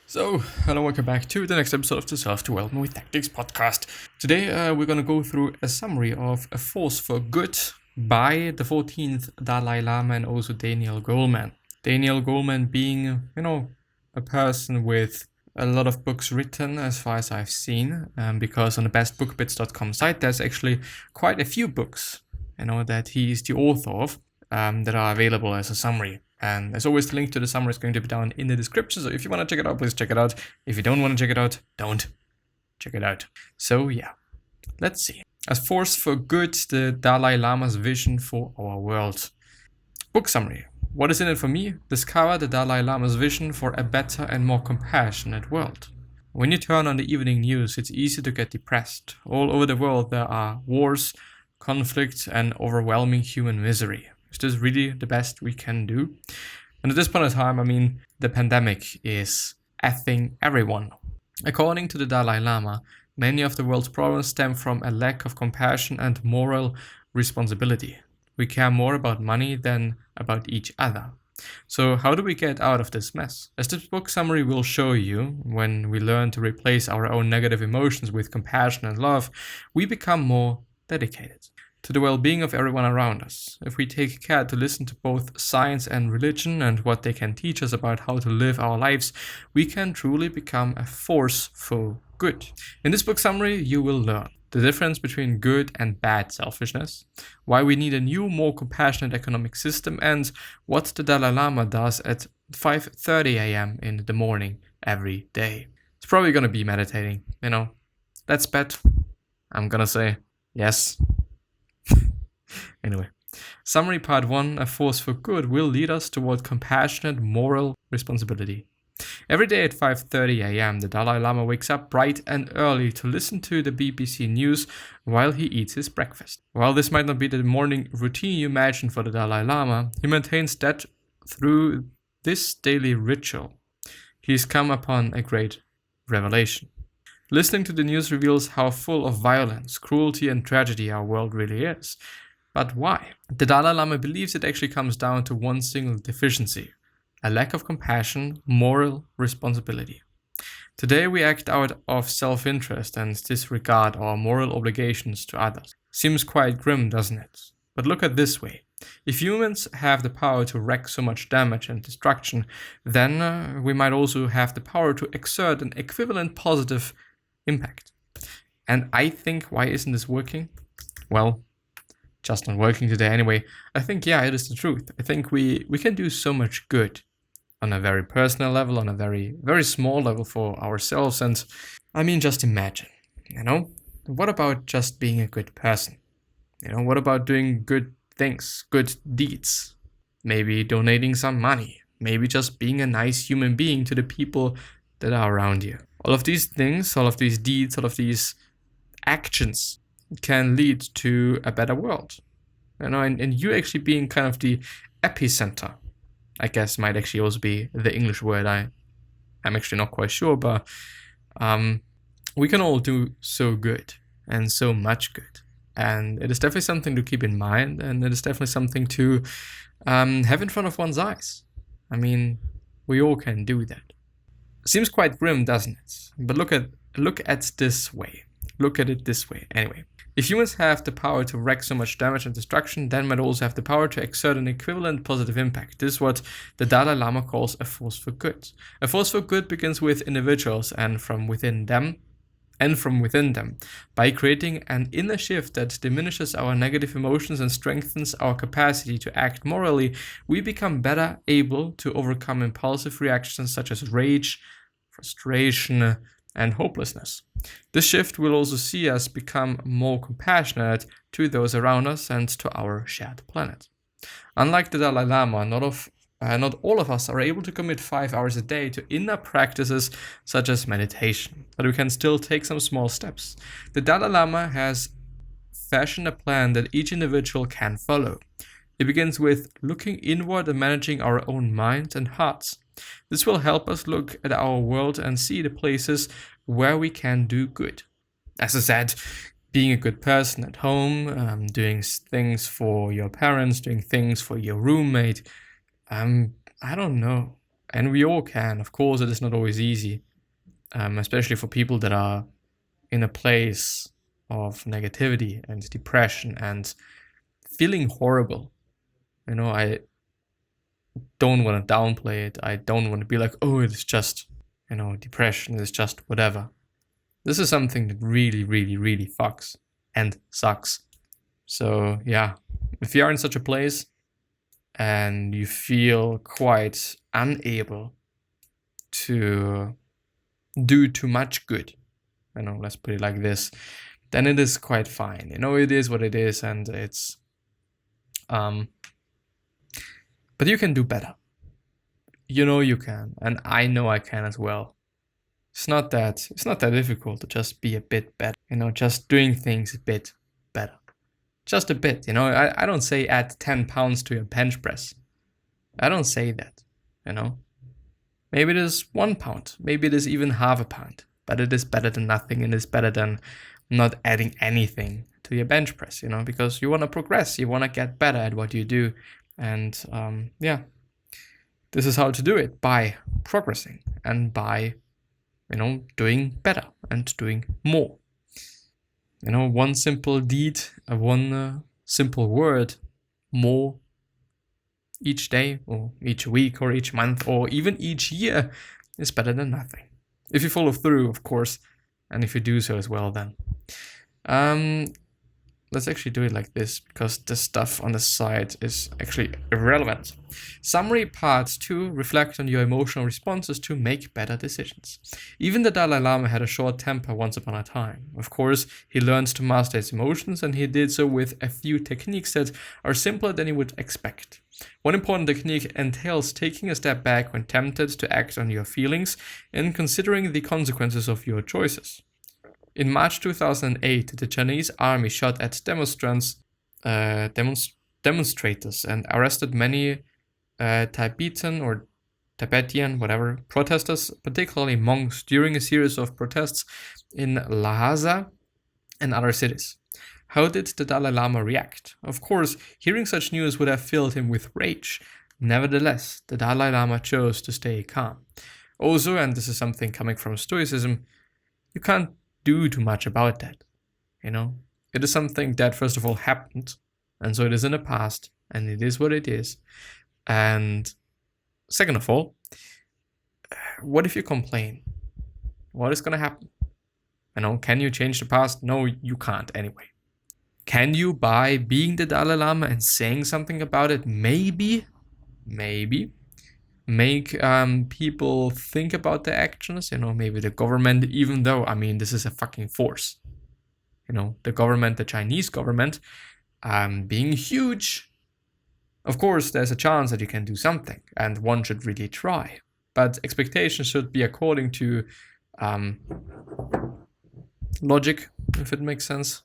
So, hello, welcome back to the next episode of the Self-Development with Tactics podcast. Today, we're going to go through a summary of A Force for Good by the 14th Dalai Lama and also Daniel Goleman. Daniel Goleman being, a person with a lot of books written as far as I've seen, because on the bestbookbits.com site, there's actually quite a few books, that he is the author of, that are available as a summary. And as always, the link to the summary is going to be down in the description. So if you want to check it out, please check it out. If you don't want to check it out, don't check it out. So yeah, let's see. A Force for Good, the Dalai Lama's vision for our world. Book summary. What is in it for me? Discover the Dalai Lama's vision for a better and more compassionate world. When you turn on the evening news, it's easy to get depressed. All over the world there are wars, conflicts, and overwhelming human misery. Is this really the best we can do? And at this point in time, the pandemic is effing everyone. According to the Dalai Lama, many of the world's problems stem from a lack of compassion and moral responsibility. We care more about money than about each other. So how do we get out of this mess? As this book summary will show you, when we learn to replace our own negative emotions with compassion and love, we become more dedicated to the well-being of everyone around us. If we take care to listen to both science and religion and what they can teach us about how to live our lives, we can truly become a force for good. In this book summary, you will learn the difference between good and bad selfishness, why we need a new, more compassionate economic system, and what the Dalai Lama does at 5:30 a.m. in the morning every day. It's probably going to be meditating, Let's bet. I'm going to say yes. Anyway, summary part 1, A Force for Good, will lead us toward compassionate moral responsibility. Every day at 5:30 a.m., the Dalai Lama wakes up bright and early to listen to the BBC News while he eats his breakfast. While this might not be the morning routine you imagine for the Dalai Lama, he maintains that through this daily ritual, he's come upon a great revelation. Listening to the news reveals how full of violence, cruelty, and tragedy our world really is. But why? The Dalai Lama believes it actually comes down to one single deficiency: a lack of compassion, moral responsibility. Today we act out of self-interest and disregard our moral obligations to others. Seems quite grim, doesn't it? But look at it this way. If humans have the power to wreak so much damage and destruction, then we might also have the power to exert an equivalent positive impact. And I think, why isn't this working? Well, just not working today anyway. I think, it is the truth. I think we can do so much good on a very personal level, on a very, very small level for ourselves. And just imagine, what about just being a good person? What about doing good things, good deeds? Maybe donating some money, maybe just being a nice human being to the people that are around you. All of these things, all of these deeds, all of these actions can lead to a better world. And you actually being kind of the epicenter, I guess might actually also be the English word. I'm actually not quite sure, but we can all do so good and so much good. And it is definitely something to keep in mind, and it is definitely something to have in front of one's eyes. We all can do that. Seems quite grim, doesn't it? But look at this way. Look at it this way. Anyway, if humans have the power to wreak so much damage and destruction, then might also have the power to exert an equivalent positive impact. This is what the Dalai Lama calls a force for good. A force for good begins with individuals and from within them, by creating an inner shift that diminishes our negative emotions and strengthens our capacity to act morally. We become better able to overcome impulsive reactions such as rage, frustration, and hopelessness. This shift will also see us become more compassionate to those around us and to our shared planet. Unlike the Dalai Lama, not all of us are able to commit 5 hours a day to inner practices such as meditation, but we can still take some small steps. The Dalai Lama has fashioned a plan that each individual can follow. It begins with looking inward and managing our own mind and hearts. This will help us look at our world and see the places where we can do good. As I said, being a good person at home, doing things for your parents, doing things for your roommate, I don't know. And we all can. Of course, it is not always easy, especially for people that are in a place of negativity and depression and feeling horrible. I don't want to downplay it. I don't want to be like, oh, it's just, depression is just whatever. This is something that really, really, really fucks and sucks. So yeah, if you are in such a place and you feel quite unable to do too much good, let's put it like this, then it is quite fine. It is what it is, and it's but you can do better. You can, and I know I can as well. It's not that difficult to just be a bit better, just doing things a bit better. Just a bit, I don't say add 10 pounds to your bench press. I don't say that, Maybe it is 1 pound, maybe it is even half a pound, but it is better than nothing, and it's better than not adding anything to your bench press, because you want to progress, you want to get better at what you do. And this is how to do it, by progressing and by, doing better and doing more. One simple deed, one simple word, more, each day or each week or each month or even each year is better than nothing. If you follow through, of course, and if you do so as well, then. Let's actually do it like this, because the stuff on the side is actually irrelevant. Summary part 2, reflect on your emotional responses to make better decisions. Even the Dalai Lama had a short temper once upon a time. Of course, he learned to master his emotions, and he did so with a few techniques that are simpler than you would expect. One important technique entails taking a step back when tempted to act on your feelings and considering the consequences of your choices. In March 2008, the Chinese army shot at demonstrators and arrested many Tibetan protesters, particularly monks, during a series of protests in Lhasa and other cities. How did the Dalai Lama react? Of course, hearing such news would have filled him with rage. Nevertheless, the Dalai Lama chose to stay calm. Also, and this is something coming from Stoicism, you can't do too much about that. It is something that first of all happened, and so it is in the past, and it is what it is. And second of all, what if you complain? What is going to happen? Can you change the past? No, you can't anyway. Can you, by being the Dalai Lama and saying something about it, maybe make people think about their actions? Maybe the government, even though, this is a fucking force. The government, the Chinese government, being huge, of course, there's a chance that you can do something, and one should really try. But expectations should be according to logic, if it makes sense.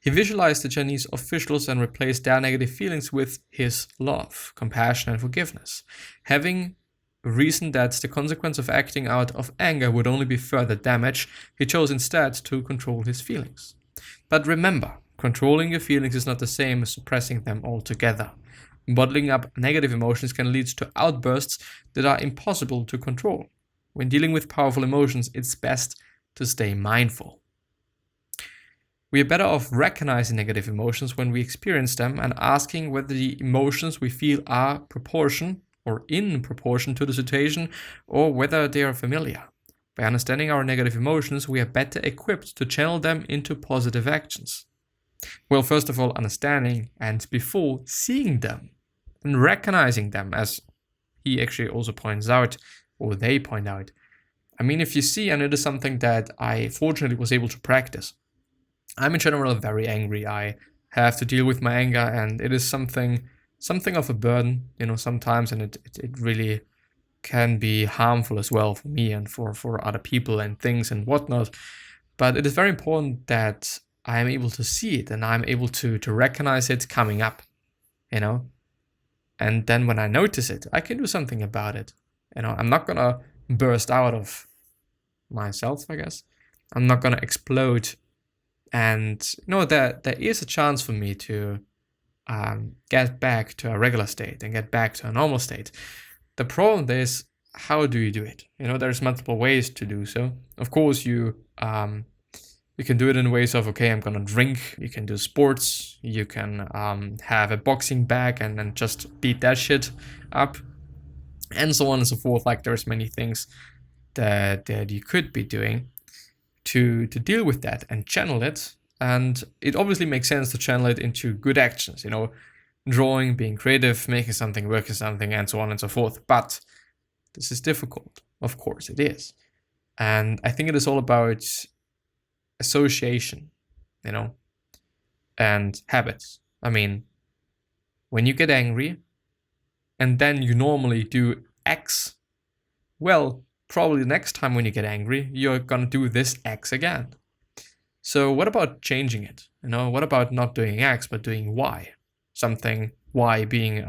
He visualized the Chinese officials and replaced their negative feelings with his love, compassion, and forgiveness. Having reasoned that the consequence of acting out of anger would only be further damage, he chose instead to control his feelings. But remember, controlling your feelings is not the same as suppressing them altogether. Bottling up negative emotions can lead to outbursts that are impossible to control. When dealing with powerful emotions, it's best to stay mindful. We are better off recognizing negative emotions when we experience them and asking whether the emotions we feel are in proportion to the situation, or whether they are familiar. By understanding our negative emotions, we are better equipped to channel them into positive actions. Well, first of all, understanding, and before seeing them and recognizing them, as he actually also points out, or they point out. If you see, and it is something that I fortunately was able to practice, I'm in general very angry. I have to deal with my anger, and it is something of a burden, sometimes, and it really can be harmful as well for me and for other people and things and whatnot. But it is very important that I am able to see it and I'm able to recognize it coming up, And then when I notice it, I can do something about it. I'm not gonna burst out of myself, I guess. I'm not gonna explode. And there is a chance for me to get back to a regular state and get back to a normal state. The problem is, how do you do it? There's multiple ways to do so. Of course, you can do it in ways of, okay, I'm gonna drink. You can do sports. You can have a boxing bag and then just beat that shit up, and so on and so forth. Like, there's many things that you could be doing to deal with that and channel it. And it obviously makes sense to channel it into good actions, drawing, being creative, making something, working something, and so on and so forth. But this is difficult. Of course it is. And I think it is all about association, and habits. I mean, when you get angry and then you normally do X, well, probably the next time when you get angry, you're gonna do this X again. So what about changing it? What about not doing X but doing Y? Something Y being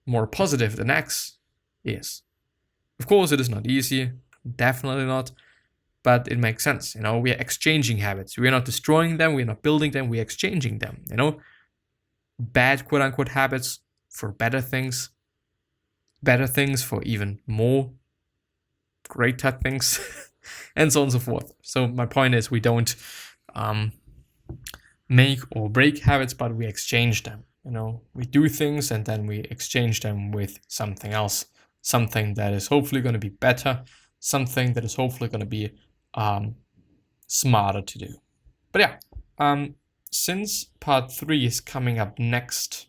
more positive than X is. Of course, it is not easy, definitely not, but it makes sense. We are exchanging habits. We are not destroying them, we are not building them, we are exchanging them. Bad quote unquote habits for better things for even more great type things, and so on and so forth. So my point is, we don't make or break habits, but we exchange them. We do things and then we exchange them with something else, something that is hopefully going to be better, something that is hopefully going to be smarter to do. But yeah, since part 3 is coming up next,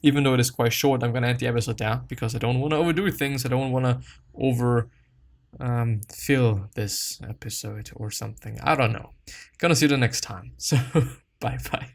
even though it is quite short, I'm going to end the episode there because I don't want to overdo things. I don't want to fill this episode or something. I don't know. Gonna see you the next time. So bye bye.